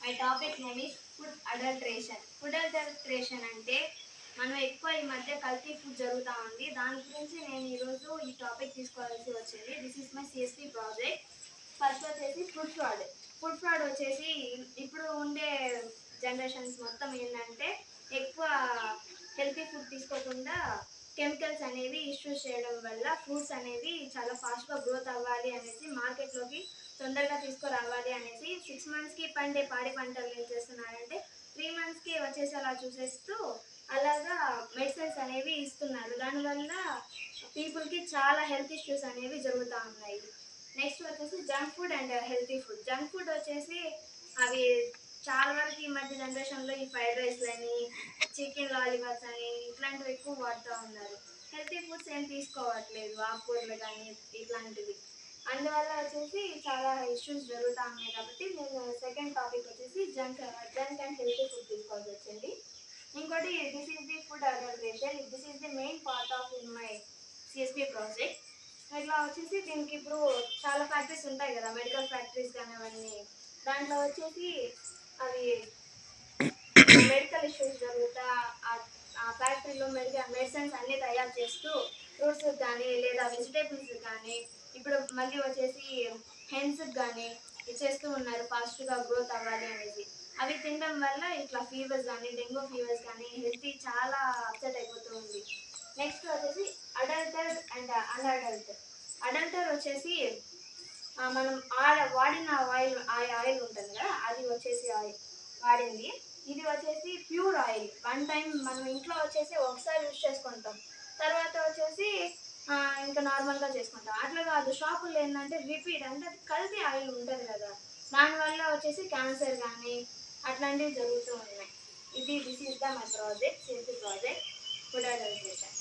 My topic name is food adulteration. Food adulteration అంటే మనం ఎక్కువ ఈ మధ్య కల్తీ ఫుడ్ జరుగుతూ ఉంది. దాని గురించి నేను ఈరోజు ఈ టాపిక్ తీసుకోవాల్సి వచ్చింది. This is my CSP project. First వచ్చేసి ఫుడ్ ఫ్రాడ్. ఫుడ్ ఫ్రాడ్ వచ్చేసి ఇప్పుడు ఉండే జనరేషన్స్ మొత్తం ఏంటంటే ఎక్కువ హెల్తీ ఫుడ్ తీసుకోకుండా కెమికల్స్ అనేవి ఇష్యూస్ చేయడం వల్ల ఫ్రూట్స్ అనేవి చాలా ఫాస్ట్గా గ్రోత్ అవ్వాలి అనేసి మార్కెట్లోకి తొందరగా తీసుకురావాలి అనేసి 6 monthsకి పండే పాడి పంటలు ఏం చేస్తున్నారంటే 3 monthsకి వచ్చేసేలా చూసేస్తూ అలాగా మెడిసిన్స్ అనేవి ఇస్తున్నారు. దానివల్ల పీపుల్కి చాలా హెల్త్ ఇష్యూస్ అనేవి జరుగుతూ ఉన్నాయి. నెక్స్ట్ వచ్చేసి junk food and healthy food. Junk food వచ్చేసి అవి చాలా వరకు ఈ మధ్య జనరేషన్లో ఈ ఫ్రైడ్ రైస్లని, చికెన్ లాలీపాప్స్ అని ఇట్లాంటివి ఎక్కువ వాడుతూ ఉన్నారు. హెల్తీ ఫుడ్స్ ఏం తీసుకోవట్లేదు, ఆకుకూరలు కానీ ఇట్లాంటివి. అందువల్ల వచ్చేసి చాలా ఇష్యూస్ జరుగుతూ ఉన్నాయి. కాబట్టి నేను సెకండ్ టాపిక్ వచ్చేసి జంక్ అండ్ హెల్తీ ఫుడ్ తీసుకోవాల్సి వచ్చింది. ఇంకోటి this is the food adulteration. This is the main part of in my CSP project. ఇట్లా వచ్చేసి దీనికి ఇప్పుడు చాలా ఫ్యాక్టరీస్ ఉంటాయి కదా, మెడికల్ ఫ్యాక్టరీస్ కానీ అవన్నీ. దాంట్లో వచ్చేసి అవి మెడికల్ ఇష్యూస్ జరుగుతా ఆ ఫ్యాక్టరీలో మెడిసిన్స్ అన్నీ తయారు చేస్తూ ఫ్రూట్స్కి కానీ లేదా వెజిటేబుల్స్కి కానీ ఇప్పుడు మళ్ళీ వచ్చేసి హెన్స్కి కానీ ఇచ్చేస్తూ ఉన్నారు ఫాస్ట్గా గ్రోత్ అవ్వాలి అనేసి. అవి తినడం వల్ల ఇట్లా ఫీవర్స్ కానీ డెంగ్యూ ఫీవర్స్ కానీ హెల్త్ చాలా అప్సెట్ అయిపోతూ ఉంది. నెక్స్ట్ వచ్చేసి అడల్టర్ అండ్ అన్అడల్ట్. అడల్టర్ వచ్చేసి మనం వాడిన ఆయిల్ ఉంటుంది కదా, అది వచ్చేసి వాడింది. ఇది వచ్చేసి ప్యూర్ ఆయిల్. వన్ టైం మనం ఇంట్లో వచ్చేసి ఒకసారి యూజ్ చేసుకుంటాం, తర్వాత వచ్చేసి ఇంకా నార్మల్గా చేసుకుంటాం. అట్లా కాదు, షాపుల్లో ఏంటంటే రిపీట్ అంటే అది కల్తీ ఆయిల్ ఉంటుంది కదా, దానివల్ల వచ్చేసి క్యాన్సర్ కానీ అట్లాంటివి జరుగుతూ ఉన్నాయి. This is the my project, CSP project food adulteration.